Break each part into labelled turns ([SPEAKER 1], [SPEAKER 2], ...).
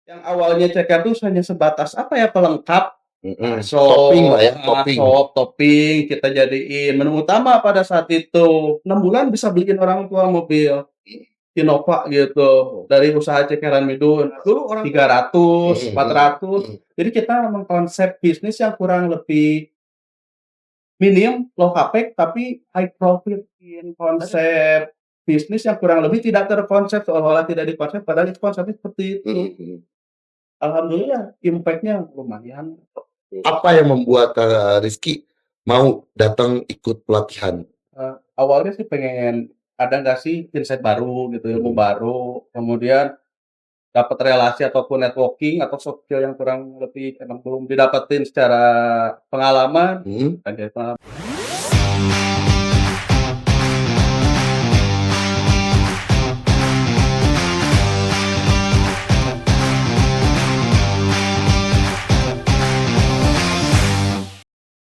[SPEAKER 1] Yang awalnya ceker tuh hanya sebatas apa ya, pelengkap,
[SPEAKER 2] Topping lah ya, topping.
[SPEAKER 1] topping kita jadiin menu utama pada saat itu. 6 bulan bisa beliin orang tua mobil Innova gitu, dari usaha cekeran midun. Dulu orang 300, 400. Jadi kita mengkonsep bisnis yang kurang lebih minim, low capex tapi high profit. Konsep bisnis yang kurang lebih tidak terkonsep, seolah-olah tidak dikonsep, padahal itu konsepnya seperti itu. Alhamdulillah impact-nya lumayan.
[SPEAKER 2] Apa yang membuat Rizky mau datang ikut pelatihan?
[SPEAKER 1] Awalnya sih pengen ada nggak sih insight baru gitu, ilmu baru, kemudian dapat relasi ataupun networking atau soft skill yang kurang lebih emang belum didapetin secara pengalaman. Dan dari pengalaman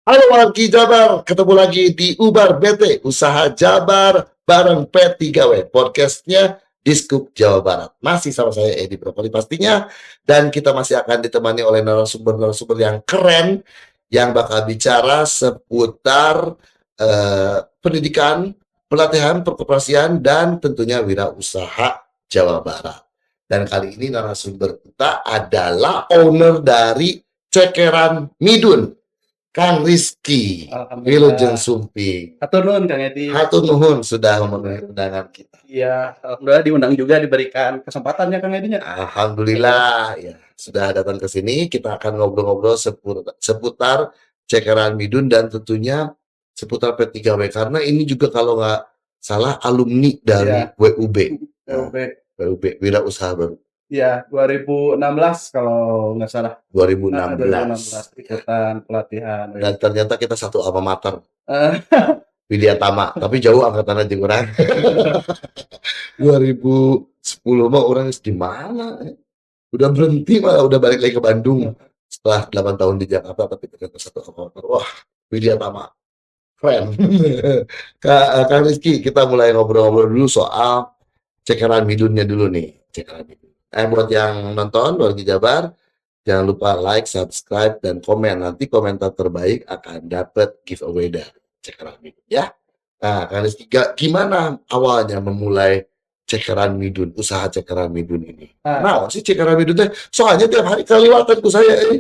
[SPEAKER 2] Halo wargi Jabar, ketemu lagi di Ubar BT, usaha Jabar bareng P3W, podcastnya Diskup Jawa Barat. Masih sama saya Edi Brokoli pastinya, dan kita masih akan ditemani oleh narasumber-narasumber yang keren, yang bakal bicara seputar pendidikan, pelatihan, perkoperasian, dan tentunya wirausaha Jawa Barat. Dan kali ini narasumber kita adalah owner dari Cekeran Midun, Kang Rizky Wilujeng Sumping.
[SPEAKER 1] Hatur nuhun Kang Edi.
[SPEAKER 2] Hatur nuhun sudah memenuhi undangan kita.
[SPEAKER 1] Iya, alhamdulillah diundang juga, diberikan kesempatannya Kang Edinya.
[SPEAKER 2] Alhamdulillah ya, sudah datang ke sini. Kita akan ngobrol-ngobrol seputar Cekeran Midun dan tentunya seputar P3W, karena ini juga kalau nggak salah alumni dari WUB. WUB, Wirausaha Baru.
[SPEAKER 1] Iya, 2016 kalau nggak salah.
[SPEAKER 2] 2016.
[SPEAKER 1] Ikutan pelatihan.
[SPEAKER 2] Dan ternyata kita satu alma mater. Widya Tama, tapi jauh angkatannya jeung urang. 2010 mah orang di mana? Udah berhenti malah, udah balik lagi ke Bandung setelah 8 tahun di Jakarta, tapi ternyata satu alma mater. Wah, Widya Tama. Keren. Kang Rizky, kita mulai ngobrol-ngobrol dulu soal Cekeran Midunnya dulu nih. Cekeran Midun. Buat yang nonton Wargi Jabar, jangan lupa like, subscribe, dan komen. Nanti komentar terbaik akan dapat giveaway dari Cekeran Midun ya. Nah, Kang Rizky, gimana awalnya memulai Cekeran Midun, usaha Cekeran Midun ini? Nah, sih Cekeran Midun teh soalnya tiap hari kelewatan ku saya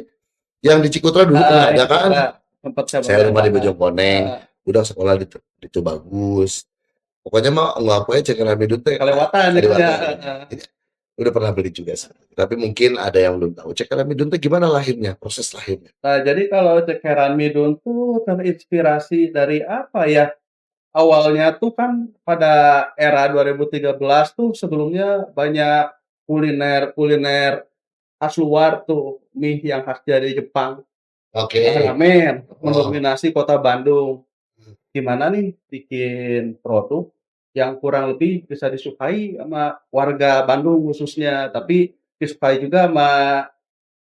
[SPEAKER 2] yang di Cikutra dulu pernah ada kan. Saya rumah di Bojongkoneng, udah sekolah di Tubagus. Pokoknya mah nggak apa Cekeran Midun teh kelewatan. Udah pernah beli juga sih. Tapi mungkin ada yang belum tahu. Cekeran Midun teh gimana lahirnya, proses lahirnya?
[SPEAKER 1] Nah, jadi kalau Cekeran Midun tuh terinspirasi dari apa ya? Awalnya tuh kan pada era 2013 tuh sebelumnya banyak kuliner khas luar tuh, mie yang khas dari Jepang. Ramen mendominasi kota Bandung. Gimana nih bikin produk yang kurang lebih bisa disukai sama warga Bandung khususnya, tapi disukai juga sama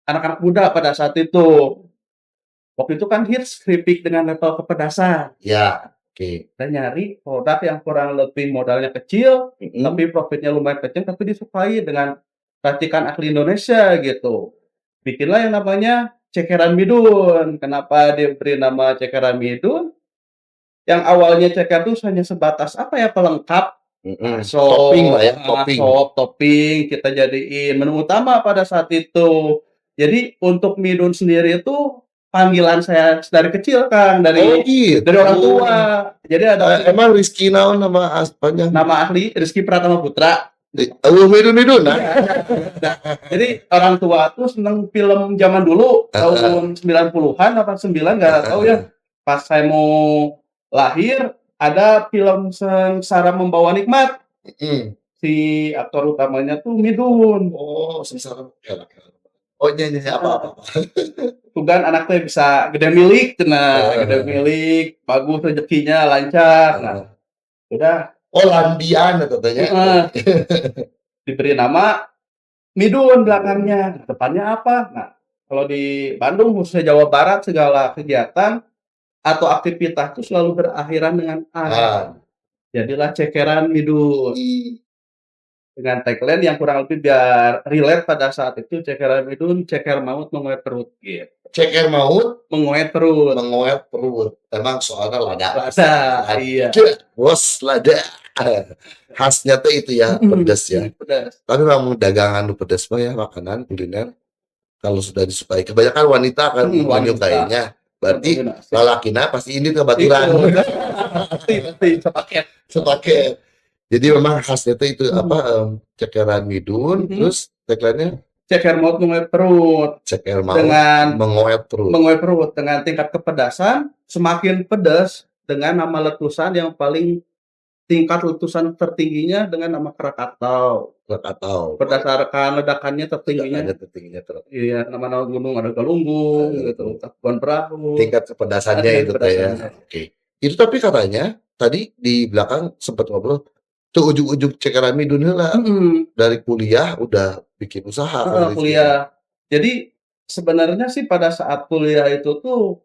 [SPEAKER 1] anak-anak muda pada saat itu. Waktu itu kan hits keripik dengan level kepedasan.
[SPEAKER 2] Ya,
[SPEAKER 1] Kita nyari produk yang kurang lebih modalnya kecil, tapi profitnya lumayan kecil, tapi disukai dengan racikan asli Indonesia gitu. Bikinlah yang namanya Cekeran Midun. Kenapa diberi nama Cekeran Midun? Yang awalnya ceker tuh hanya sebatas apa ya, pelengkap,
[SPEAKER 2] topping lah ya,
[SPEAKER 1] topping kita jadiin menu utama pada saat itu. Jadi untuk midun sendiri itu panggilan saya dari kecil Kang, dari orang tua. Jadi ada
[SPEAKER 2] emang Rizky naon nama panjang?
[SPEAKER 1] Nama asli Rizky Pratama Putra.
[SPEAKER 2] Midun.
[SPEAKER 1] Nah, jadi orang tua tuh seneng film zaman dulu tahun 90-an, 89 nggak tahu ya. Pas saya mau lahir ada film Sengsara Membawa Nikmat. Si aktor utamanya tuh Midun.
[SPEAKER 2] Oh, Sengsara. Oh, nyanyi apa?
[SPEAKER 1] Tugan anaknya bisa gede milik, gede milik, bagus rezekinya, lancar. Nah, udah.
[SPEAKER 2] Oh, Landian katanya.
[SPEAKER 1] Diberi nama Midun belakangnya. Depannya apa? Nah, kalau di Bandung khususnya Jawa Barat segala kegiatan atau aktivitas itu selalu berakhiran dengan A. Jadilah Cekeran Midun. dengan tagline yang kurang lebih biar relate pada saat itu, ceker midun, ceker maut mengoyak perut, gitu.
[SPEAKER 2] Ceker maut
[SPEAKER 1] Mengoyak perut.
[SPEAKER 2] mengoyak perut. Emang soalnya lada.
[SPEAKER 1] Lada, iya.
[SPEAKER 2] Bos, lada. Khasnya tuh itu ya, pedas ya.
[SPEAKER 1] Pedas.
[SPEAKER 2] Tapi memang dagangan nu pedas mah ya, makanan kuliner. Kalau sudah disukai, kebanyakan wanita kan menyukainya. Berarti lalakina pasti ini kebaturan.
[SPEAKER 1] Pasti sepaket.
[SPEAKER 2] Sepaket. Jadi memang khasnya itu apa cekeran midun, terus tagline-nya
[SPEAKER 1] ceker maut mengoyak perut.
[SPEAKER 2] ceker maut
[SPEAKER 1] Dengan
[SPEAKER 2] mengoyak perut.
[SPEAKER 1] Mengoyak perut dengan tingkat kepedasan semakin pedas dengan nama letusan yang paling tingkat letusan tertingginya dengan nama Krakatau.
[SPEAKER 2] Krakatau.
[SPEAKER 1] Berdasarkan ledakannya tertingginya. Iya, nama-nama gunung ada Galunggung gitu, Tangkuban Perahu.
[SPEAKER 2] Tingkat kepedasannya itu ya. Oke. Itu tapi katanya tadi di belakang sempat ngobrol tuh ujung-ujung cekeran midun heula. Dari kuliah udah bikin usaha.
[SPEAKER 1] Kuliah. Jadi sebenarnya sih pada saat kuliah itu tuh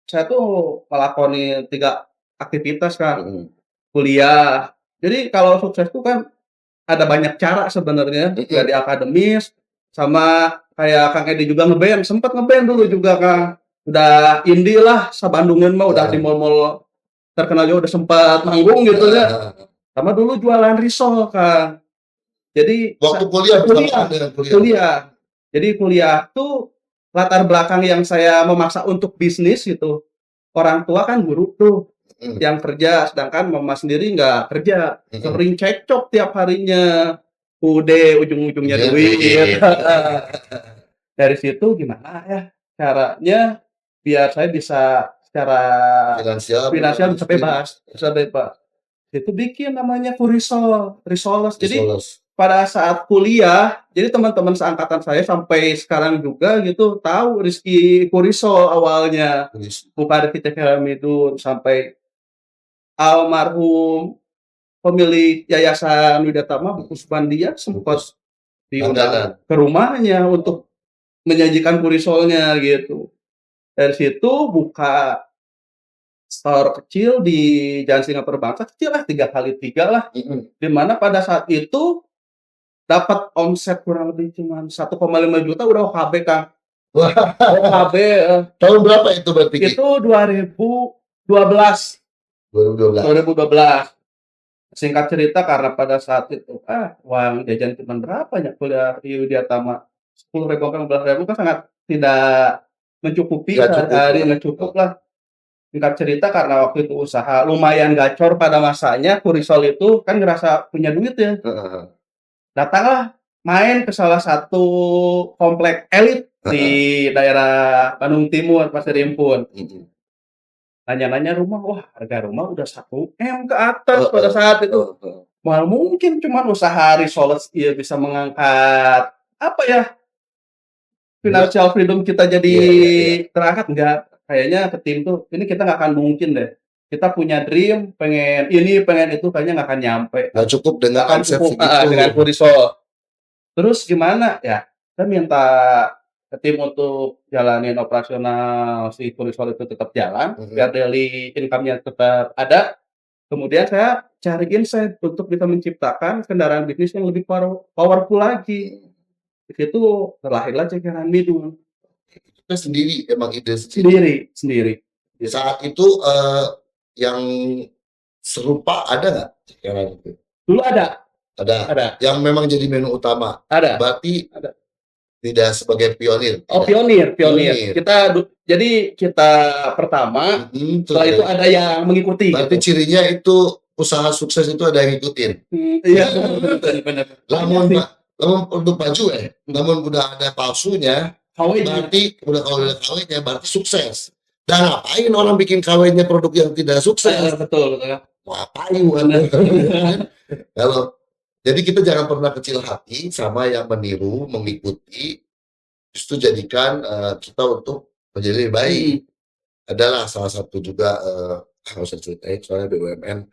[SPEAKER 1] saya tuh melakoni 3 aktivitas kan. Kuliah. Jadi kalau sukses tuh kan ada banyak cara sebenarnya, di akademis sama kayak Kang Edi juga ngeband, sempat ngeband dulu juga Kang. Udah indie lah, sa-Bandungeun mah udah di mall-mall terkenal juga udah sempat manggung gitu ya. Sama dulu jualan risol Kang. Jadi
[SPEAKER 2] waktu
[SPEAKER 1] kuliah. Jadi kuliah tuh latar belakang yang saya memaksa untuk bisnis gitu. Orang tua kan guru tuh yang kerja, sedangkan mama sendiri nggak kerja, sering cekcok tiap harinya, udah ujung-ujungnya duit. Dari situ gimana ya caranya biar saya bisa secara finansial bisa bebas. Itu bikin namanya Risoles. Jadi pada saat kuliah, jadi teman-teman seangkatan saya sampai sekarang juga gitu tahu Rizky Kurisol awalnya, bukan Rizky Ceker Midun, sampai almarhum pemilik Yayasan Widyatama Kusbandia sempat diundang ke rumahnya untuk menyajikan kurisolnya gitu. Dari situ buka store kecil di Jalan Singapura Bangsa, kecil lah 3x3 lah. Dimana pada saat itu dapat omset kurang lebih cuma 1,5 juta udah OKB Kang. OKB
[SPEAKER 2] tahun berapa itu berarti?
[SPEAKER 1] Itu 2012. Singkat cerita karena pada saat itu uang jajan cuma berapa ya kuliah di Widyatama 10.000 kan 15.000 kan sangat tidak mencukupi, nggak cukup lah. Singkat cerita karena waktu itu usaha lumayan gacor pada masanya, Kurisol itu kan ngerasa punya duit ya. Datanglah main ke salah satu komplek elit di daerah Bandung Timur, Pasir Impun. Nanya-nanya rumah, wah harga rumah udah 1 M ke atas pada saat itu. Mal mungkin cuma usaha Risoles ya bisa mengangkat apa ya financial freedom kita jadi terangkat, enggak. Kayaknya ke tim tuh ini kita nggak akan mungkin deh. Kita punya dream, pengen ini, pengen itu, kayaknya nggak akan nyampe.
[SPEAKER 2] Nggak cukup dengan konsep segitu.
[SPEAKER 1] Dengan Kurisol. Terus gimana ya? Kita minta ke tim untuk jalanin operasional si Kurisol itu tetap jalan, biar daily income-nya tetap ada. Kemudian saya cari insight untuk bisa menciptakan kendaraan bisnis yang lebih powerful lagi. Di situ terlahirlah Cekeran Midun.
[SPEAKER 2] Kita sendiri emang ide
[SPEAKER 1] sendiri.
[SPEAKER 2] Saat itu yang serupa ada nggak cekeran itu?
[SPEAKER 1] Dulu ada.
[SPEAKER 2] Yang memang jadi menu utama.
[SPEAKER 1] Ada.
[SPEAKER 2] Berarti ada. Tidak sebagai pionir.
[SPEAKER 1] Pionir. Kita pertama. Setelah itu ada yang mengikuti.
[SPEAKER 2] Berarti cirinya itu usaha sukses itu ada yang ngikutin.
[SPEAKER 1] Iya. Benar.
[SPEAKER 2] Lamun untuk baju namun udah ada palsunya. Berarti udah kawinnya berarti sukses. Dan ngapain orang bikin kawinnya produk yang tidak sukses?
[SPEAKER 1] Betul.
[SPEAKER 2] Ngapain? Jadi kita jangan pernah kecil hati sama yang meniru, mengikuti. Justru jadikan kita untuk menjadi lebih baik. Adalah salah satu juga nggak usah ceritain soalnya BUMN.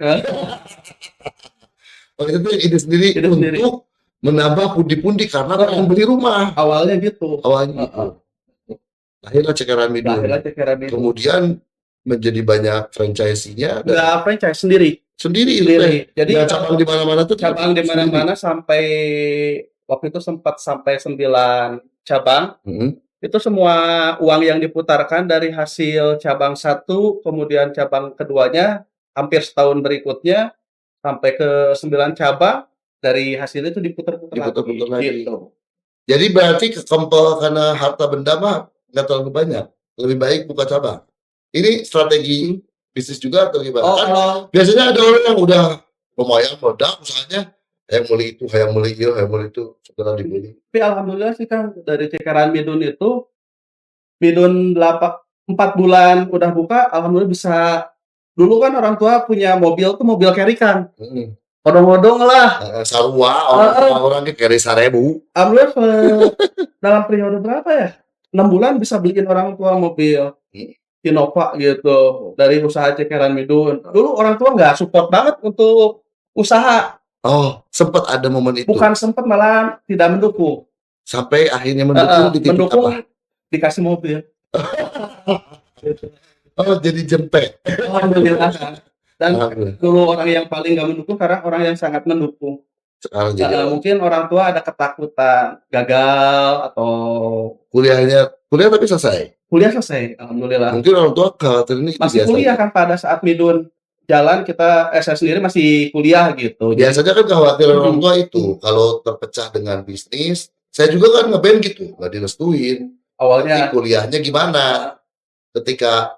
[SPEAKER 2] Itu ide sendiri untuk menambah pundi-pundi karena pengen beli rumah.
[SPEAKER 1] Awalnya gitu.
[SPEAKER 2] Lahirlah Cekeran Midun. Kemudian menjadi banyak franchisee-nya dan
[SPEAKER 1] Nggak franchise, sendiri.
[SPEAKER 2] sendiri itu
[SPEAKER 1] Sendiri.
[SPEAKER 2] teh.
[SPEAKER 1] Jadi
[SPEAKER 2] Yang
[SPEAKER 1] kalau
[SPEAKER 2] cabang di mana-mana tuh
[SPEAKER 1] cabang di
[SPEAKER 2] sendiri.
[SPEAKER 1] mana-mana sampai waktu itu sempat sampai 9 cabang. Itu semua uang yang diputarkan dari hasil cabang satu, kemudian cabang keduanya, hampir setahun berikutnya, sampai ke 9 cabang, dari hasil itu diputar-putar
[SPEAKER 2] Diputar-putar
[SPEAKER 1] lagi,
[SPEAKER 2] lagi.
[SPEAKER 1] gitu.
[SPEAKER 2] Jadi berarti kekempel karena harta benda mah nggak terlalu banyak. Lebih baik buka cabang. Ini strategi bisnis juga atau gimana?
[SPEAKER 1] Oh,
[SPEAKER 2] Kan
[SPEAKER 1] kalau
[SPEAKER 2] biasanya ada orang yang udah lumayan modal usahanya, yang beli itu, yang beli itu, yang beli itu, segera dibeli.
[SPEAKER 1] tapi alhamdulillah sih Kang, dari cekeran Midun itu, Midun 4 bulan udah buka, alhamdulillah bisa. Dulu kan orang tua punya mobil tuh mobil carry Kang, odong-odong lah.
[SPEAKER 2] Sarua,
[SPEAKER 1] Heeh.
[SPEAKER 2] orang ke keri 1000.
[SPEAKER 1] Alhamdulillah dalam periode berapa ya? 6 bulan bisa beliin orang tua mobil Innova gitu dari usaha cekeran Midun. Dulu orang tua nggak support banget untuk usaha,
[SPEAKER 2] Oh, sempat ada momen itu.
[SPEAKER 1] bukan sempat malah tidak mendukung.
[SPEAKER 2] Sampai akhirnya
[SPEAKER 1] Heeh,
[SPEAKER 2] mendukung di titik
[SPEAKER 1] mendukung
[SPEAKER 2] apa?
[SPEAKER 1] dikasih mobil. Gitu.
[SPEAKER 2] Oh, jadi jempek.
[SPEAKER 1] Alhamdulillah Kang. Dan
[SPEAKER 2] Alhamdulillah.
[SPEAKER 1] dulu orang yang paling nggak mendukung, sekarang orang yang sangat mendukung.
[SPEAKER 2] Sekarang jadi
[SPEAKER 1] Mungkin orang tua ada ketakutan gagal atau
[SPEAKER 2] kuliah tapi selesai.
[SPEAKER 1] kuliah selesai, alhamdulillah.
[SPEAKER 2] Mungkin orang tua khawatir ini
[SPEAKER 1] Masih kuliah kan pada saat Midun jalan, saya sendiri masih kuliah gitu. Jadi
[SPEAKER 2] Biasanya kan khawatir orang tua itu kalau terpecah dengan bisnis. Saya juga kan ngeband gitu, nggak direstuin. Nanti
[SPEAKER 1] awalnya
[SPEAKER 2] kuliahnya gimana? Ketika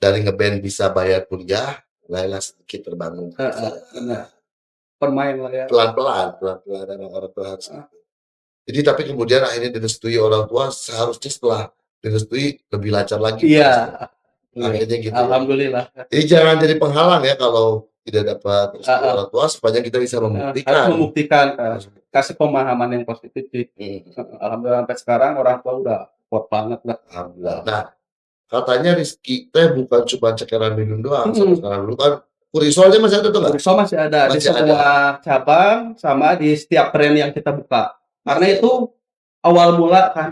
[SPEAKER 2] dari ngeband bisa bayar kuliah, mulailah sedikit terbangun.
[SPEAKER 1] benar, permain lah ya.
[SPEAKER 2] Pelan-pelan emang orang tua harus gitu. Jadi tapi kemudian akhirnya direstui orang tua, seharusnya setelah direstui lebih lancar lagi.
[SPEAKER 1] Iya,
[SPEAKER 2] Akhirnya gitu ya.
[SPEAKER 1] alhamdulillah.
[SPEAKER 2] Jadi jangan jadi penghalang ya kalau tidak dapat restu orang tua, sepanjang kita bisa
[SPEAKER 1] Harus
[SPEAKER 2] membuktikan.
[SPEAKER 1] membuktikan, kasih pemahaman yang positif sih. Alhamdulillah sampai sekarang orang tua udah kuat banget lah.
[SPEAKER 2] Alhamdulillah. Nah, katanya Rizky teh bukan cuma cekeran Midun doang, sampai sekarang dulu kan Kurisolnya masih ada tuh nggak?
[SPEAKER 1] Kuriso masih ada di
[SPEAKER 2] Masih
[SPEAKER 1] semua cabang sama di setiap brand yang kita buka. Karena itu awal mula kan,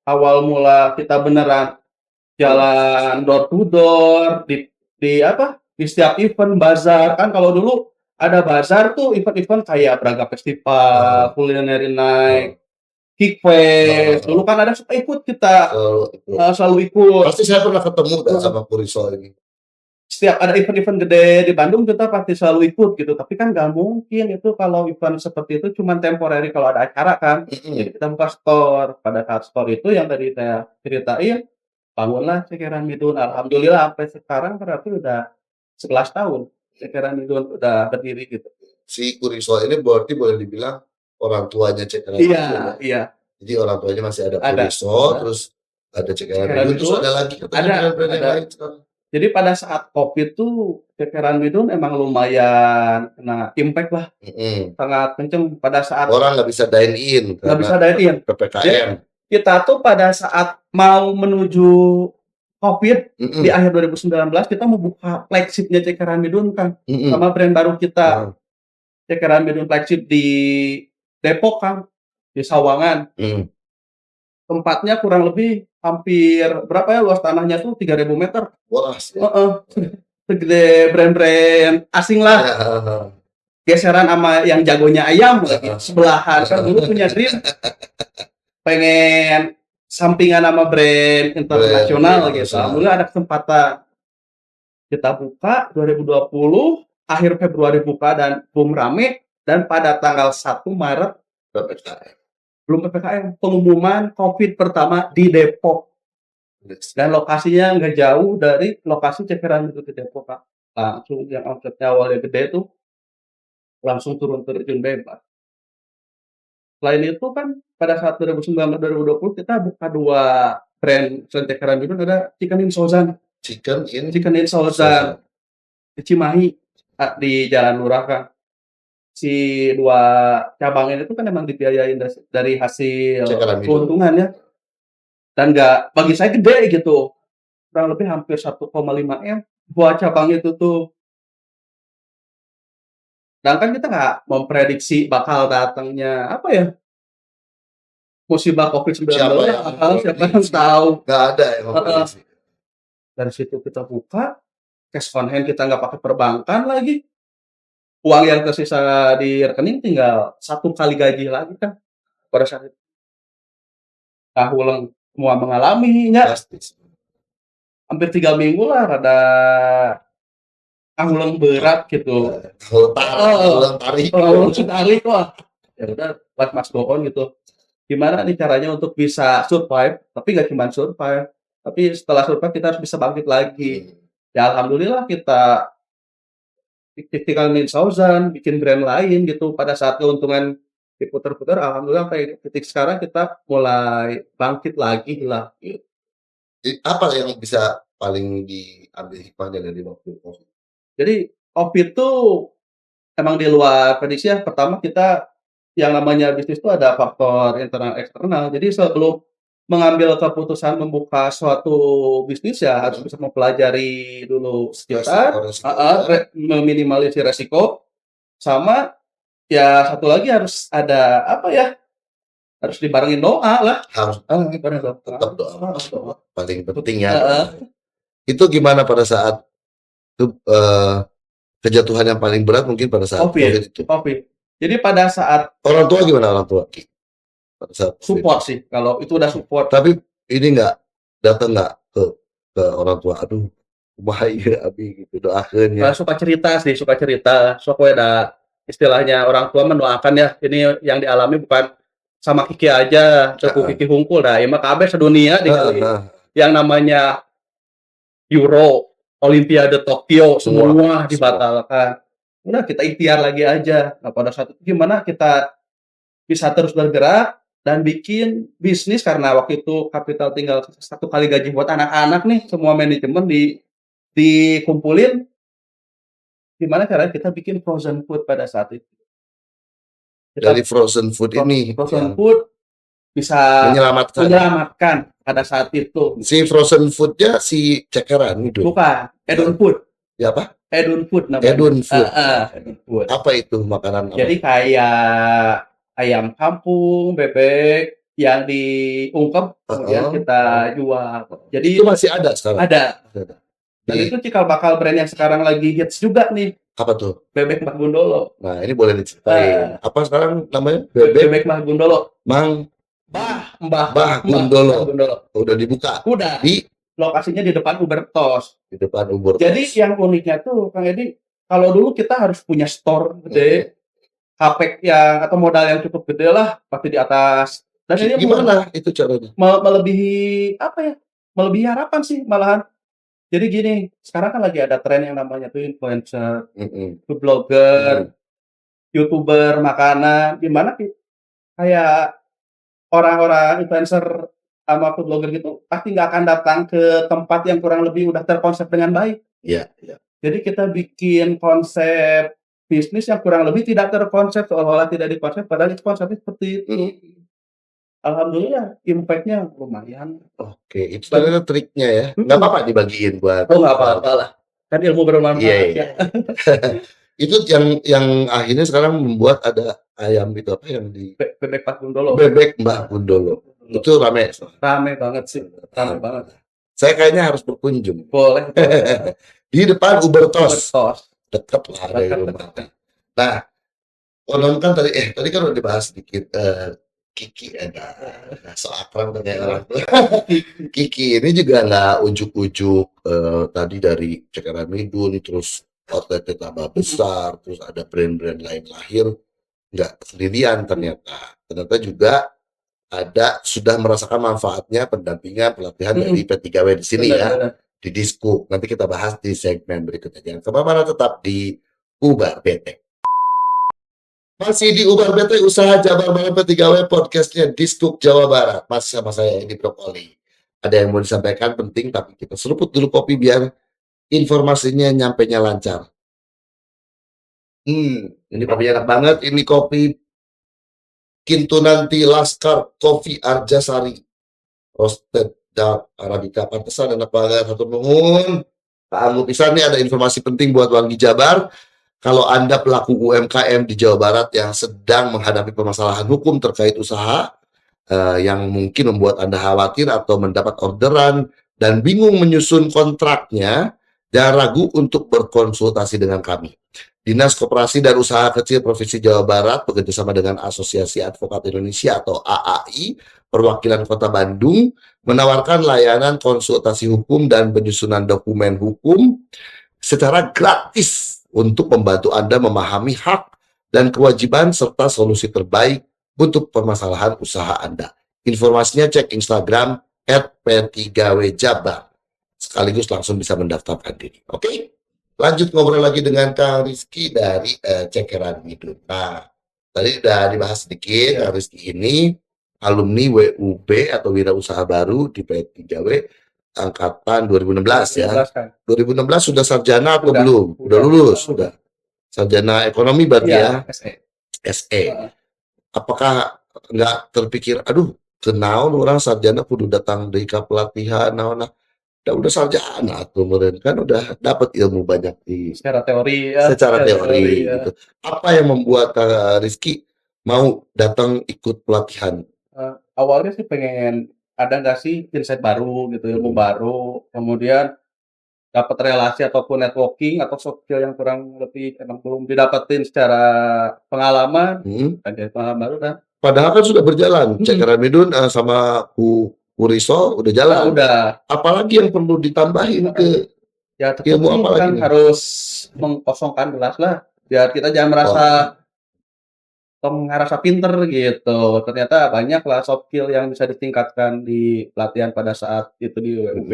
[SPEAKER 1] awal mula kita beneran jalan door to door di apa? Di setiap event bazar kan. Kalau dulu ada bazar tuh event-event kayak Braga Festival, Culinary Night, Kick Fest. Dulu kan ada suka ikut kita, selalu ikut.
[SPEAKER 2] Pasti saya pernah ketemu dah sama Kurisol ini.
[SPEAKER 1] Setiap ada event-event gede di Bandung kita pasti selalu ikut gitu. Tapi kan nggak mungkin itu kalau event seperti itu cuma temporary kalau ada acara kan. Jadi kita buka store. Pada saat store itu yang tadi saya ceritain, bangunlah cekeran Midun. Alhamdulillah sampai sekarang berarti udah 11 tahun cekeran Midun udah berdiri gitu.
[SPEAKER 2] Si Kurisol ini berarti boleh dibilang orang tuanya cekeran
[SPEAKER 1] Iya,
[SPEAKER 2] Midun ya?
[SPEAKER 1] iya.
[SPEAKER 2] Jadi orang tuanya masih ada
[SPEAKER 1] Ada.
[SPEAKER 2] Kurisol, terus ada cekeran Midun, terus ada lagi katanya brand yang lain sekarang.
[SPEAKER 1] Jadi pada saat COVID tuh cekeran Midun emang lumayan kena impact lah, sangat kenceng pada saat
[SPEAKER 2] orang nggak bisa dine in
[SPEAKER 1] nggak bisa dine in.
[SPEAKER 2] PPKM.
[SPEAKER 1] Kita tuh pada saat mau menuju COVID di akhir 2019 kita mau buka flagshipnya cekeran Midun kan, sama brand baru kita. Cekeran Midun flagship di Depok kan, di Sawangan. Tempatnya kurang lebih hampir berapa ya luas tanahnya tuh 3.000 meter.
[SPEAKER 2] Wah,
[SPEAKER 1] segede brand-brand asing lah. Geseran sama yang jagonya ayam lagi sebelahan kan. Dulu punya dream pengen sampingan sama brand internasional gitu. Alhamdulillah ada kesempatan. Kita buka 2020 akhir Februari buka dan boom rame, dan pada tanggal 1 Maret belum PPKM, pengumuman COVID pertama di Depok. Dan lokasinya nggak jauh dari lokasi cekeran itu di Depok, Pak. Langsung yang omsetnya awalnya gede tuh langsung turun terjun bebas. Selain itu kan pada saat 2019-2020 kita buka 2 brand cekeran itu, ada Chicken in Souzan. Chicken in Souzan di Cimahi di Jalan Lurah kan. Si 2 cabang ini tuh kan emang dibiayain dari hasil keuntungannya. Dan nggak, bagi saya gede gitu. Kurang lebih hampir 1,5 M buat cabang itu tuh. Dan kan kita nggak memprediksi bakal datangnya apa ya? Musibah COVID-19. Siapa yang tahu?
[SPEAKER 2] Nggak ada yang memprediksi.
[SPEAKER 1] dari situ kita buka, cash on hand kita nggak pakai perbankan lagi, uang yang tersisa di rekening tinggal 1 kali gaji lagi kan pada saat itu. Kahulang moal mengalaminya,
[SPEAKER 2] Pasti sih.
[SPEAKER 1] hampir 3 minggu lah rada kahulang berat gitu.
[SPEAKER 2] Ulang tarik.
[SPEAKER 1] Tarik wah, ya udah let Mas go on gitu. Gimana nih caranya untuk bisa survive, tapi nggak cuma survive, tapi setelah survive kita harus bisa bangkit lagi. Ya alhamdulillah kita Tactical Thousand, bikin brand lain gitu, pada saat keuntungan diputar-putar, alhamdulillah sampai titik sekarang kita mulai bangkit lagi lah, gitu.
[SPEAKER 2] Apa yang bisa paling diambil hikmahnya dari waktu Covid?
[SPEAKER 1] Jadi Covid tuh emang di luar prediksi ya, pertama kita yang namanya bisnis itu ada faktor internal eksternal, jadi sebelum mengambil keputusan membuka suatu bisnis ya harus bisa mempelajari dulu sekitar,
[SPEAKER 2] Resiko ya.
[SPEAKER 1] meminimalisir resiko, sama ya satu lagi harus ada apa ya, harus dibarengin doa lah.
[SPEAKER 2] Harus
[SPEAKER 1] Bareng doa.
[SPEAKER 2] tetap doa.
[SPEAKER 1] Doa.
[SPEAKER 2] Paling penting ya.
[SPEAKER 1] Heeh.
[SPEAKER 2] Itu gimana pada saat itu kejatuhan yang paling berat mungkin pada saat Covid itu?
[SPEAKER 1] Covid. Jadi pada saat
[SPEAKER 2] Orang tua gimana orang tua? Pada saat
[SPEAKER 1] support sih, kalau itu udah support.
[SPEAKER 2] Tapi ini nggak datang nggak ke orang tua, aduh bahaya abi gitu doakeun ya.
[SPEAKER 1] Suka cerita sih, suka cerita. Sok we da istilahnya orang tua mendoakan ya, ini yang dialami bukan sama Kiki aja, teu Kiki hungkul dah, ieu mah kabeh sedunia ningali. Yang namanya Euro, Olimpiade Tokyo, semua dibatalkan. Udah kita ikhtiar lagi aja. Nah pada saat itu gimana kita bisa terus bergerak dan bikin bisnis, karena waktu itu kapital tinggal 1 kali gaji buat anak-anak nih, semua manajemen dikumpulin, gimana caranya kita bikin frozen food pada saat itu.
[SPEAKER 2] Dari frozen food ini
[SPEAKER 1] Frozen food bisa menyelamatkan pada saat itu.
[SPEAKER 2] Si frozen food-nya si cekeran itu.
[SPEAKER 1] Bukan, Edun Food.
[SPEAKER 2] Ya apa?
[SPEAKER 1] Edun Food namanya.
[SPEAKER 2] Edun Food.
[SPEAKER 1] Edun Food.
[SPEAKER 2] Apa itu makanan?
[SPEAKER 1] Jadi kayak ayam kampung, bebek yang diungkep kemudian kita jual. Jadi
[SPEAKER 2] itu masih ada sekarang.
[SPEAKER 1] Ada. Dan itu cikal bakal brand yang sekarang lagi hits juga nih.
[SPEAKER 2] Apa tuh?
[SPEAKER 1] Bebek Mbah Gundolo.
[SPEAKER 2] Nah, ini boleh diceritain. Apa sekarang namanya? Bebek
[SPEAKER 1] Mbah Gundolo.
[SPEAKER 2] Mbah Gundolo. Udah dibuka.
[SPEAKER 1] Udah.
[SPEAKER 2] Di
[SPEAKER 1] lokasinya di depan Ubertos.
[SPEAKER 2] Di depan Ubertos.
[SPEAKER 1] Jadi yang uniknya tuh Kang Edi, kalau dulu kita harus punya store gede, capex yang atau modal yang cukup gede lah, pasti di atas. Dan ini
[SPEAKER 2] gimana itu caranya?
[SPEAKER 1] Melebihi apa ya? Melebihi harapan sih malahan. Jadi gini, sekarang kan lagi ada tren yang namanya tuh influencer, food blogger, YouTuber makanan, gimana sih? Kayak orang-orang influencer sama food blogger gitu pasti nggak akan datang ke tempat yang kurang lebih udah terkonsep dengan baik.
[SPEAKER 2] Iya, iya.
[SPEAKER 1] Jadi kita bikin konsep bisnis yang kurang lebih tidak terkonsep, seolah-olah tidak dikonsep, padahal itu konsepnya seperti itu. Alhamdulillah impact-nya lumayan.
[SPEAKER 2] Oke, itu ternyata triknya ya. Nggak apa-apa dibagiin buat.
[SPEAKER 1] Oh nggak apa-apa lah. Kan ilmu bermanfaat.
[SPEAKER 2] Iya. Itu yang akhirnya sekarang membuat ada ayam itu apa yang di
[SPEAKER 1] Bebek Mbah Gundolo.
[SPEAKER 2] Bebek Mbah Gundolo. Itu rame.
[SPEAKER 1] Rame banget sih. Rame banget.
[SPEAKER 2] Saya kayaknya harus berkunjung.
[SPEAKER 1] Boleh.
[SPEAKER 2] Di depan Ubertos. Dekat lah dari rumah. Nah, konon kan tadi kan udah dibahas sedikit Kiki so akrab dengan orang tua. Kiki ini juga nggak ujuk-ujuk tadi dari Cekeran Midun, terus outletnya tambah besar, terus ada brand-brand lain lahir, nggak sendirian ternyata juga sudah merasakan manfaatnya pendampingan pelatihan dari P3W di sini ya, di Diskuk. Nanti kita bahas di segmen berikutnya. Jangan kemana-mana, tetap di Ubar Betek. Masih di Ubar Betek, usaha Jabar bareng P3W, podcastnya Diskuk Jawa Barat. Masih sama saya Edi Brokoli. Ada yang mau disampaikan penting, tapi kita seruput dulu kopi biar informasinya nyampenya lancar. Ini kopinya enak banget. Ini kopi Kintunanti Laskar Coffee Arjasari Roasted Dark Arabica. Pantesan enak banget. Satu nuhun. Pak Anggu pisan nih, ada informasi penting buat Wargi Jabar. Kalau Anda pelaku UMKM di Jawa Barat yang sedang menghadapi permasalahan hukum terkait usaha yang mungkin membuat Anda khawatir atau mendapat orderan dan bingung menyusun kontraknya, jangan ragu untuk berkonsultasi dengan kami. Dinas Koperasi dan Usaha Kecil Provinsi Jawa Barat bekerjasama dengan Asosiasi Advokat Indonesia atau AAI, perwakilan Kota Bandung, menawarkan layanan konsultasi hukum dan penyusunan dokumen hukum secara gratis untuk membantu Anda memahami hak dan kewajiban serta solusi terbaik untuk permasalahan usaha Anda. Informasinya cek Instagram @p3wjabar. Sekaligus langsung bisa mendaftarkan diri. Oke? Lanjut ngobrol lagi dengan Kang Rizky dari Cekeran Midun. Nah, tadi udah dibahas sedikit, Kang Rizky ini alumni WUB atau Wira Usaha Baru di P3W angkatan 2016 ya.
[SPEAKER 1] 2016 kan.
[SPEAKER 2] 2016 sudah sarjana atau
[SPEAKER 1] Udah,
[SPEAKER 2] belum? Udah lulus,
[SPEAKER 1] udah.
[SPEAKER 2] sudah. Sarjana ekonomi berarti ya,
[SPEAKER 1] Iya, SE.
[SPEAKER 2] SE. Apakah nggak terpikir, aduh, kenaon orang sarjana kudu datang dari pelatihan, nah, udah sarjana tuh meureun kan udah dapat ilmu banyak
[SPEAKER 1] Secara teori ya.
[SPEAKER 2] secara teori
[SPEAKER 1] ya.
[SPEAKER 2] gitu. Apa yang membuat Kak Rizky mau datang ikut pelatihan?
[SPEAKER 1] Awalnya sih pengen ada nggak sih insight baru gitu, ilmu baru, kemudian dapat relasi ataupun networking atau soft skill yang kurang lebih emang belum didapetin secara pengalaman, ada pengalaman baru kan.
[SPEAKER 2] Padahal kan sudah berjalan, Cekeran Midun sama Riso udah jalan.
[SPEAKER 1] Udah.
[SPEAKER 2] Apalagi yang perlu ditambahin ke
[SPEAKER 1] Ya tetap
[SPEAKER 2] ilmu apa lagi
[SPEAKER 1] kan
[SPEAKER 2] nih?
[SPEAKER 1] harus mengkosongkan gelas lah, biar kita jangan merasa ngerasa pinter gitu. Ternyata banyak lah soft skill yang bisa ditingkatkan di pelatihan pada saat itu di WUB.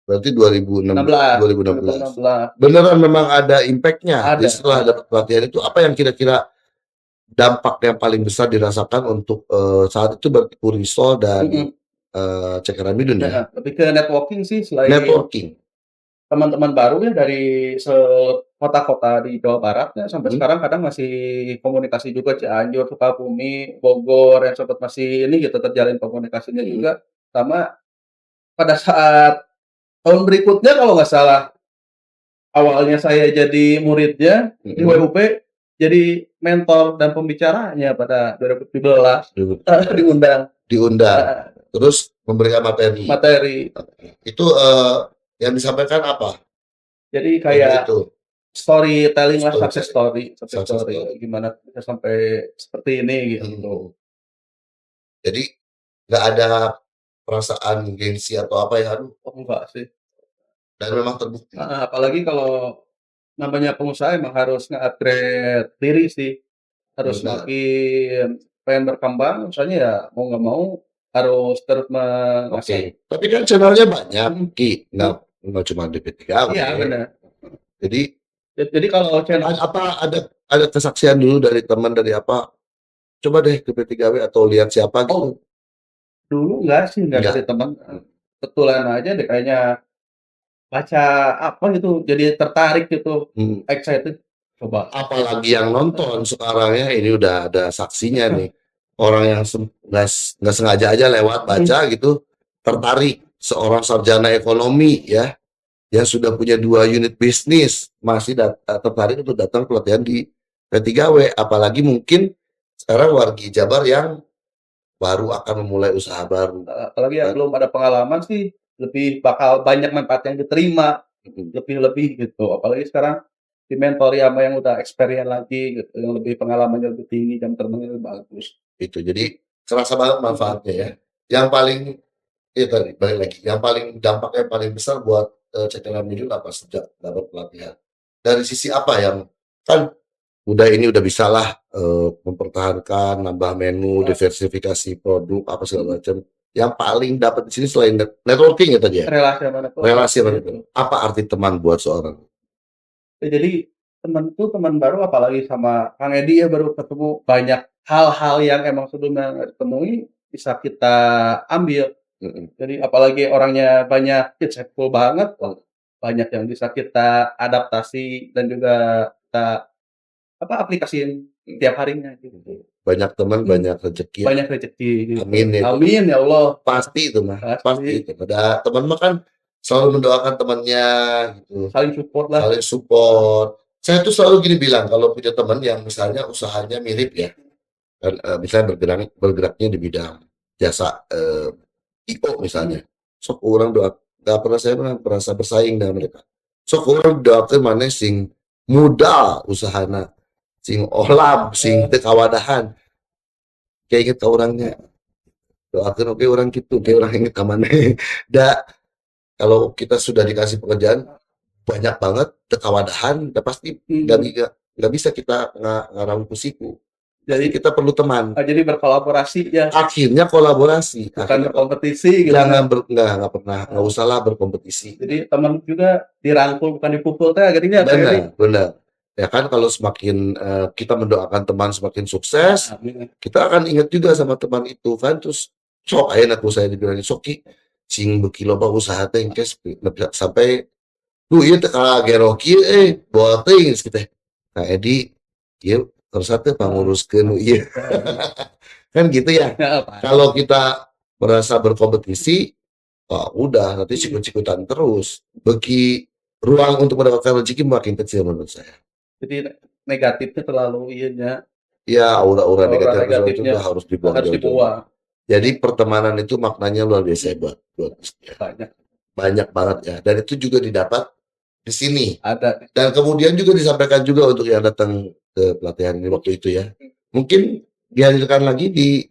[SPEAKER 2] Berarti 2016.
[SPEAKER 1] 2016.
[SPEAKER 2] Beneran memang ada impact-nya.
[SPEAKER 1] Ada.
[SPEAKER 2] Setelah dapat pelatihan itu apa yang kira-kira dampak yang paling besar dirasakan untuk saat itu berarti Riso dan Cekeran Midun ya?
[SPEAKER 1] Lebih ke networking sih, selain
[SPEAKER 2] Networking.
[SPEAKER 1] teman-teman baru ya dari kota-kota di Jawa Barat ya, sampai sekarang kadang masih komunikasi juga, Cianjur, Sukabumi, Bogor yang sempat masih ini gitu terjalin komunikasinya juga. Sama pada saat tahun berikutnya kalau nggak salah, awalnya saya jadi muridnya di WUP, jadi mentor dan pembicaranya pada 2017 diundang.
[SPEAKER 2] Terus memberikan materi. Itu yang disampaikan apa?
[SPEAKER 1] Jadi kayak
[SPEAKER 2] itu
[SPEAKER 1] storytelling lah, success story.
[SPEAKER 2] story.
[SPEAKER 1] Gimana bisa sampai seperti ini gitu.
[SPEAKER 2] Jadi nggak ada perasaan gengsi atau apa ya? Aduh,
[SPEAKER 1] enggak sih.
[SPEAKER 2] dan memang terbukti.
[SPEAKER 1] Apalagi kalau namanya pengusaha emang harus nge-upgrade diri sih. Harus makin pengen berkembang, misalnya ya mau nggak mau harus terus mengasah.
[SPEAKER 2] Tapi kan channelnya banyak, Ki. Nggak cuma di P3W.
[SPEAKER 1] Iya, benar.
[SPEAKER 2] Jadi
[SPEAKER 1] kalau channel
[SPEAKER 2] apa ada kesaksian dulu dari teman dari apa? Coba deh ke P3W atau lihat siapa gitu.
[SPEAKER 1] Dulu enggak dari teman. Kebetulan aja deh kayaknya baca apa gitu, jadi tertarik gitu, excited, coba.
[SPEAKER 2] Apalagi yang nonton sekarang ya, ini udah ada saksinya nih. Orang yang nggak sengaja aja lewat baca gitu, tertarik. Seorang sarjana ekonomi ya, yang sudah punya 2 unit bisnis, masih tertarik untuk datang pelatihan di P3W. Apalagi mungkin sekarang wargi Jabar yang baru akan memulai usaha baru.
[SPEAKER 1] Apalagi yang belum ada pengalaman sih, lebih bakal banyak manfaat yang diterima, lebih-lebih gitu. Apalagi sekarang dimentori sama yang udah experience lagi gitu, yang lebih pengalamannya lebih tinggi, jam terbangnya lebih bagus.
[SPEAKER 2] Itu jadi kerasa banget manfaatnya ya. Yang paling tadi balik lagi, yang paling dampaknya paling besar buat Cekeran Midun apa sejak dapat pelatihan? Dari sisi apa yang kan udah bisa lah mempertahankan, nambah menu, diversifikasi produk apa segala macam. Yang paling dapat di sini selain networking ya tadi ya? Relasi itu. Apa arti teman buat seorang?
[SPEAKER 1] Jadi teman itu teman baru, apalagi sama Kang Edi ya baru ketemu, banyak hal-hal yang emang sebelumnya nggak ditemui bisa kita ambil. Jadi apalagi orangnya banyak insightful banget, banyak yang bisa kita adaptasi dan juga kita aplikasiin tiap harinya gitu.
[SPEAKER 2] Banyak teman, banyak rezeki.
[SPEAKER 1] Banyak rezeki gitu.
[SPEAKER 2] Amin ya.
[SPEAKER 1] Amin ya Allah.
[SPEAKER 2] Pasti itu mah. Pasti itu. Ada teman mah kan selalu mendoakan temannya gitu.
[SPEAKER 1] Saling support lah.
[SPEAKER 2] Saling support. Saya tuh selalu gini bilang, kalau punya teman yang misalnya usahanya mirip ya, dan misalnya bergeraknya di bidang jasa IO misalnya, sok urang saya pernah merasa bersaing dengan mereka. Sok urang doakeun maneh sing muda usahana, sing olam, sing teu kawadahan. Kayak inget ka urangnya, doakeun oge urang kitu, ge urang inget ka maneh. Da kalau kita sudah dikasih pekerjaan banyak banget teu kawadahan, da pasti nggak bisa kita ngarampu siku. Pasti
[SPEAKER 1] Jadi
[SPEAKER 2] kita perlu teman.
[SPEAKER 1] jadi berkolaborasi ya,
[SPEAKER 2] Akhirnya kolaborasi,
[SPEAKER 1] bukan
[SPEAKER 2] akhirnya
[SPEAKER 1] berkompetisi gitu
[SPEAKER 2] jangan
[SPEAKER 1] kan.
[SPEAKER 2] nggak pernah, nggak usahlah berkompetisi.
[SPEAKER 1] Jadi teman juga dirangkul bukan dipukul teh geuning ya Kang Edi.
[SPEAKER 2] Benar, benar. Ya kan kalau semakin kita mendoakan teman semakin sukses,
[SPEAKER 1] Amin.
[SPEAKER 2] kita akan ingat juga sama teman itu kan. Terus sok ayeuna ku saya dibilangin sok ki sing beuki loba usaha teh engke sampai duh ieu teh kagero kieu bawa teuing geus teh. Kang Edi ieu harusna teh panguruskeun nu ieu. Kan gitu ya.
[SPEAKER 1] Heeh, Pak.
[SPEAKER 2] Kalau kita merasa berkompetisi, wah udah nanti sikut-sikutan terus. Bagi ruang untuk mendapatkan rezeki makin kecil menurut saya.
[SPEAKER 1] Jadi negatifnya terlalu ieu nya,
[SPEAKER 2] Ya aura-aura
[SPEAKER 1] aura
[SPEAKER 2] negatif itu
[SPEAKER 1] negatifnya
[SPEAKER 2] harus dibuang
[SPEAKER 1] harus
[SPEAKER 2] jauh-jauh.
[SPEAKER 1] dibuang.
[SPEAKER 2] Jadi pertemanan itu maknanya luar biasa buat ya.
[SPEAKER 1] Banyak
[SPEAKER 2] Banyak banget ya. Dan itu juga didapat di sini.
[SPEAKER 1] ada.
[SPEAKER 2] Dan kemudian juga disampaikan juga untuk yang datang ke pelatihan ini waktu itu ya. Mungkin dihadirkan lagi di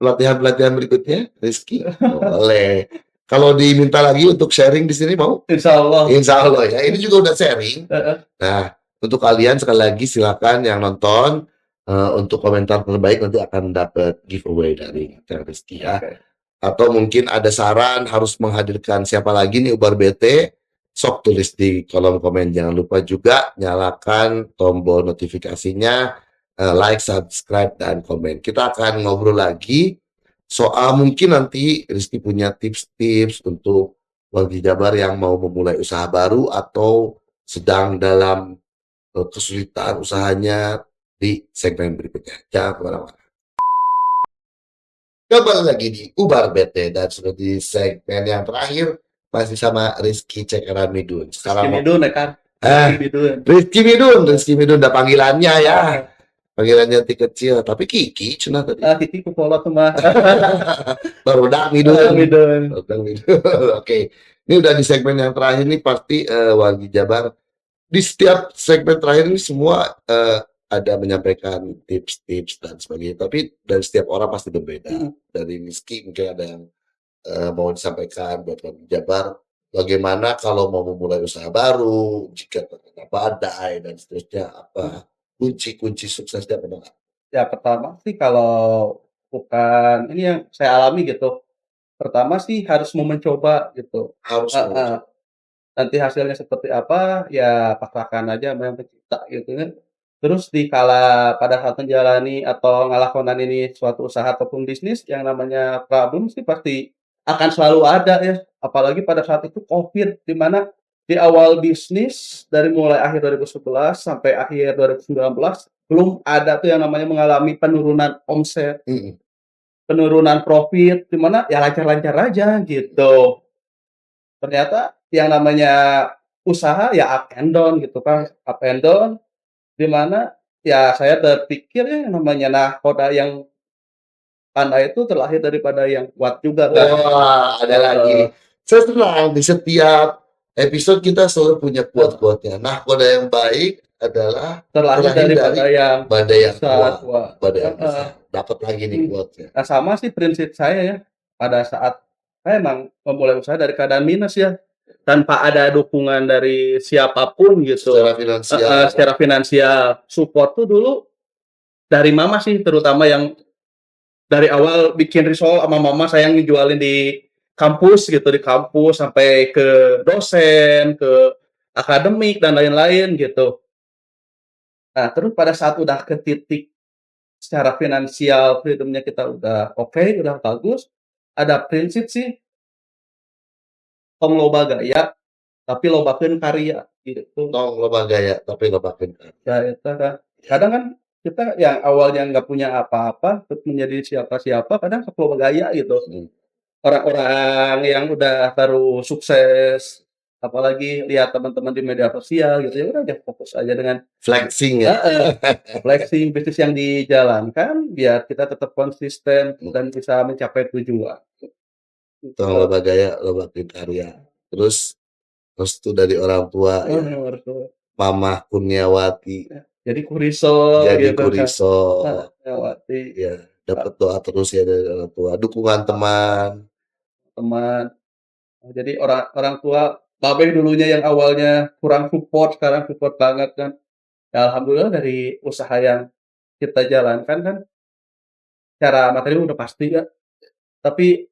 [SPEAKER 2] pelatihan-pelatihan berikutnya, Rizky. Boleh. Kalau diminta lagi untuk sharing di sini mau?
[SPEAKER 1] Insyaallah.
[SPEAKER 2] Insya Allah ya. Ini juga udah sharing.
[SPEAKER 1] Heeh.
[SPEAKER 2] Nah, untuk kalian sekali lagi silakan yang nonton untuk komentar terbaik nanti akan dapat giveaway dari Kang Rizky ya.
[SPEAKER 1] Oke.
[SPEAKER 2] Atau mungkin ada saran harus menghadirkan siapa lagi nih Ubar BT, sok tulis di kolom komen. Jangan lupa juga nyalakan tombol notifikasinya, like, subscribe, dan komen. Kita akan ngobrol lagi soal mungkin nanti Rizky punya tips-tips untuk warga Jabar yang mau memulai usaha baru atau sedang dalam kesulitan usahanya di segmen berikutnya. Jangan kemana-mana. Kembali lagi di Ubar BT dan sudah di segmen yang terakhir masih sama Rizky Cekeran Midun.
[SPEAKER 1] Rizky
[SPEAKER 2] Sekarang
[SPEAKER 1] Midun ya kan. Rizky Midun.
[SPEAKER 2] Rizky Midun udah panggilannya ya. Panggilannya ti kecil tapi Kiki cenah tadi.
[SPEAKER 1] Kiki ku follow tuh mah.
[SPEAKER 2] Barudak Midun.
[SPEAKER 1] Midun.
[SPEAKER 2] Barudak Midun. Oke. Ini udah di segmen yang terakhir nih pasti wargi Jabar di setiap segmen terakhir ini semua ada menyampaikan tips-tips dan sebagainya. Tapi dari setiap orang pasti berbeda. Dari Rizky mungkin ada yang mau disampaikan buat wargi Jabar. Bagaimana kalau mau memulai usaha baru, jika terkena badai dan seterusnya, apa kunci-kunci suksesnya apa?
[SPEAKER 1] Ya pertama sih kalau bukan ini yang saya alami gitu. Pertama sih harus mau mencoba gitu.
[SPEAKER 2] Harus
[SPEAKER 1] Heeh. Nanti hasilnya seperti apa, ya pasrahkan aja sama yang pencipta gitu kan. Terus pada saat menjalani atau ngelakonan ini suatu usaha ataupun bisnis yang namanya problem sih pasti akan selalu ada ya. Apalagi pada saat itu Covid, di mana di awal bisnis dari mulai akhir 2011 sampai akhir 2019 belum ada tuh yang namanya mengalami penurunan omset, penurunan profit, di mana ya lancar-lancar aja gitu. Ternyata yang namanya usaha ya up and down gitu kan, up and down, di mana ya saya berpikir ya yang namanya nahkoda yang pandai itu terlahir daripada yang kuat juga kan.
[SPEAKER 2] Wah, ada lagi. Saya senang di setiap episode kita selalu punya quote-quote-nya. Nah, kode yang baik adalah
[SPEAKER 1] Terlahir daripada yang
[SPEAKER 2] badai yang
[SPEAKER 1] kuat.
[SPEAKER 2] kuat. Badai yang bisa. Dapat lagi nih quote-nya.
[SPEAKER 1] Nah, sama sih prinsip saya ya. Pada saat saya emang memulai usaha dari keadaan minus ya, tanpa ada dukungan dari siapapun gitu.
[SPEAKER 2] Secara finansial.
[SPEAKER 1] Secara finansial. Support tuh dulu dari mama sih, terutama yang dari awal bikin risol sama mama saya yang ngejualin di kampus gitu, di kampus sampai ke dosen, ke akademik dan lain-lain gitu. Nah, terus pada saat udah ke titik secara finansial freedom-nya kita udah oke, udah bagus, ada prinsip sih tong loba gaya tapi lobakeun karya gitu.
[SPEAKER 2] Tong loba gaya tapi lobakeun karya.
[SPEAKER 1] Ya eta kan. Kadang kan kita yang awalnya nggak punya apa-apa terus menjadi siapa-siapa kadang sok loba gaya gitu. Orang-orang yang udah baru sukses, apalagi lihat teman-teman di media sosial gitu, ya udah deh fokus aja dengan
[SPEAKER 2] Flexing ya.
[SPEAKER 1] flexing bisnis yang dijalankan biar kita tetap konsisten dan bisa mencapai tujuan.
[SPEAKER 2] Tukang loba gaya, loba karya. Terus restu dari orang tua ya, Mamah Kurniawati.
[SPEAKER 1] Jadi Kuriso
[SPEAKER 2] Jadi
[SPEAKER 1] gitu kan.
[SPEAKER 2] Kuriso.
[SPEAKER 1] Kurniawati.
[SPEAKER 2] Ya, dapat doa terus ya dari orang tua, dukungan teman.
[SPEAKER 1] Jadi orang tua Babe dulunya yang awalnya kurang support, sekarang support banget kan. Ya alhamdulillah dari usaha yang kita jalankan kan, secara materi udah pasti ya, tapi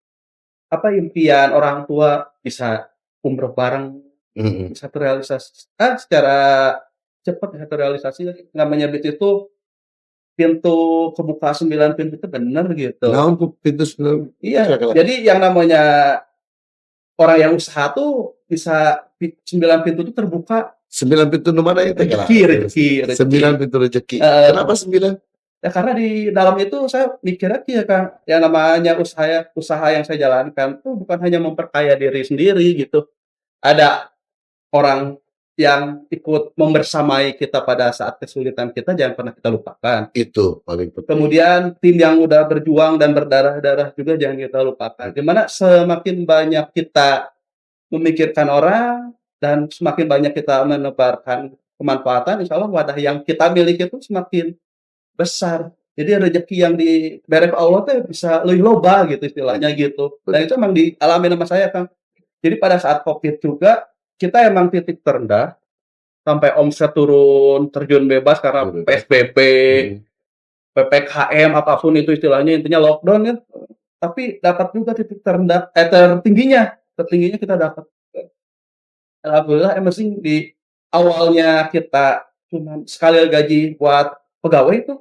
[SPEAKER 1] apa impian orang tua bisa umroh bareng,
[SPEAKER 2] Mhm.
[SPEAKER 1] bisa secara cepat bisa terrealisasi. Namanya bisnis itu pintu kebuka 9 pintu itu bener gitu.
[SPEAKER 2] Naon ku pintu 9?
[SPEAKER 1] Iya, jadi yang namanya orang yang usaha tuh bisa 9 pintu itu terbuka.
[SPEAKER 2] 9 pintu nu mana itu?
[SPEAKER 1] Rezeki.
[SPEAKER 2] 9 pintu rezeki. Kenapa 9?
[SPEAKER 1] Ya karena di dalam itu saya mikirnya ya Kang, yang namanya usaha yang saya jalankan tuh bukan hanya memperkaya diri sendiri gitu. Ada orang yang ikut membersamai kita pada saat kesulitan kita, jangan pernah kita lupakan.
[SPEAKER 2] Itu paling penting.
[SPEAKER 1] Kemudian tim yang udah berjuang dan berdarah-darah juga jangan kita lupakan. Di mana semakin banyak kita memikirkan orang dan semakin banyak kita menebarkan kemanfaatan, insya Allah wadah yang kita miliki itu semakin besar. Jadi rezeki yang diberi Allah tuh bisa leuwih loba gitu istilahnya gitu. Dan itu emang dialami sama saya, Kang. Jadi pada saat Covid juga kita emang titik terendah sampai omset turun, terjun bebas karena PSBB, PPKM, apapun itu istilahnya, intinya lockdown ya. Tapi dapat juga titik tertingginya kita dapat. Alhamdulillah yang penting di awalnya kita cuma sekali gaji buat pegawai itu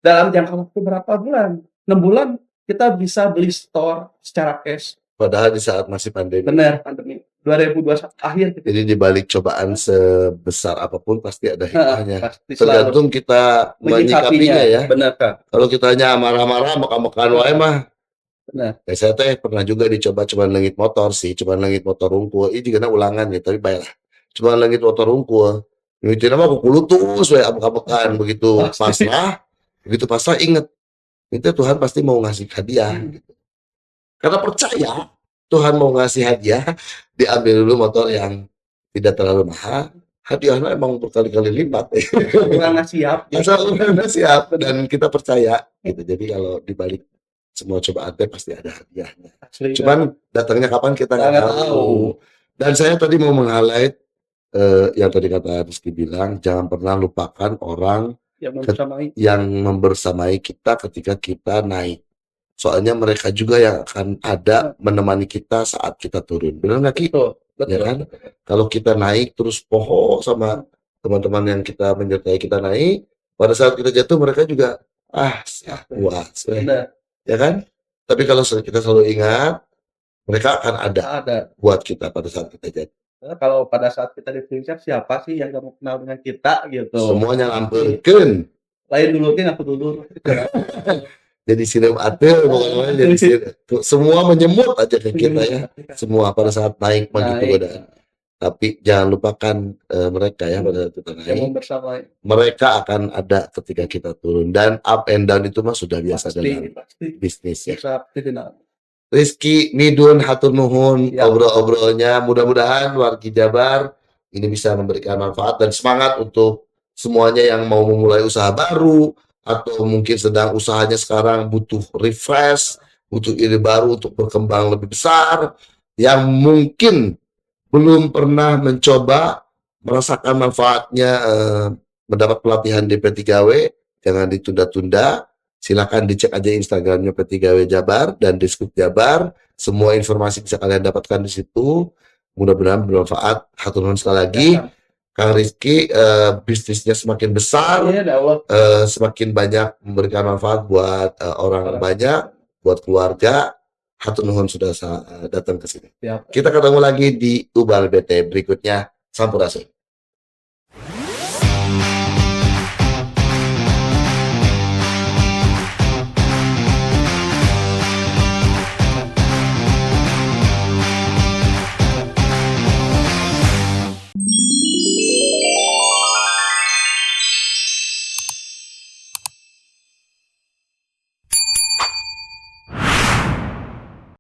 [SPEAKER 1] dalam jangka waktu berapa bulan? 6 bulan kita bisa beli store secara cash.
[SPEAKER 2] Padahal di saat masih pandemi.
[SPEAKER 1] Benar, pandemi. 2021 akhir gitu.
[SPEAKER 2] Jadi di balik cobaan sebesar apapun pasti ada hikmahnya.
[SPEAKER 1] Pasti
[SPEAKER 2] Tergantung kita menyikapinya ya.
[SPEAKER 1] Benar, Kak.
[SPEAKER 2] Kalau kitanya marah-marah, makan-makan wae mah.
[SPEAKER 1] Benar.
[SPEAKER 2] Ya, saya teh pernah juga dicoba cuman leungit motor sih, cuman leungit motor hungkul. Ieu jigana ulangan ya, tapi bae lah. Cuman leungit motor hungkul. Mimitina mah ku kulutus we abek-abekan begitu pasrah inget, itu Tuhan pasti mau ngasih hadiah gitu. Karena percaya Tuhan mau ngasih hadiah, diambil dulu motor yang tidak terlalu mahal, hadiahnya emang berkali-kali lipat.
[SPEAKER 1] Kurang siap.
[SPEAKER 2] Asal udah siap dan kita percaya gitu. Jadi kalau dibalik semua cobaan teh pasti ada hadiahnya. Cuman datangnya kapan kita nggak tahu. Dan saya tadi mau meng-highlight yang tadi kata Rizky bilang, jangan pernah lupakan orang yang membersamai kita ketika kita naik. Soalnya mereka juga yang akan ada menemani kita saat kita turun. Benar nggak Ki?
[SPEAKER 1] Betul.
[SPEAKER 2] Ya kan? Kalau kita naik terus poho sama teman-teman yang kita menyertai kita naik, pada saat kita jatuh mereka juga puas. Ya kan? Tapi kalau kita selalu ingat, mereka akan ada buat kita pada saat kita jatuh.
[SPEAKER 1] Kalau pada saat kita di puncak, siapa sih yang gak mau kenal dengan kita gitu.
[SPEAKER 2] Semuanya lampeurkeun.
[SPEAKER 1] Lain dulu aku dulu.
[SPEAKER 2] Jadi sinem atel pokoknya jadi semua menyemut aja ke kita ya. Semua pada saat naik begitu godaan. Tapi jangan lupakan mereka ya pada saat kita naik. Mereka akan ada ketika kita turun, dan up and down itu mah sudah biasa dalam bisnis ya. Rizky Midun hatur nuhun obrol-obrolnya, mudah-mudahan wargi Jabar ini bisa memberikan manfaat dan semangat untuk semuanya yang mau memulai usaha baru atau mungkin sedang usahanya sekarang butuh refresh, butuh ide baru untuk berkembang lebih besar, yang mungkin belum pernah mencoba merasakan manfaatnya mendapat pelatihan di P3W, jangan ditunda-tunda. Silakan dicek aja Instagramnya P3W Jabar dan Diskup Jabar. Semua informasi bisa kalian dapatkan di situ. Mudah-mudahan bermanfaat. Hatur nuhun sekali lagi. Kang Rizky, bisnisnya semakin besar, semakin banyak memberikan manfaat buat orang banyak, buat keluarga. Hatur nuhun sudah datang ke sini. Kita ketemu lagi di Ubal BT berikutnya. Sampurasun.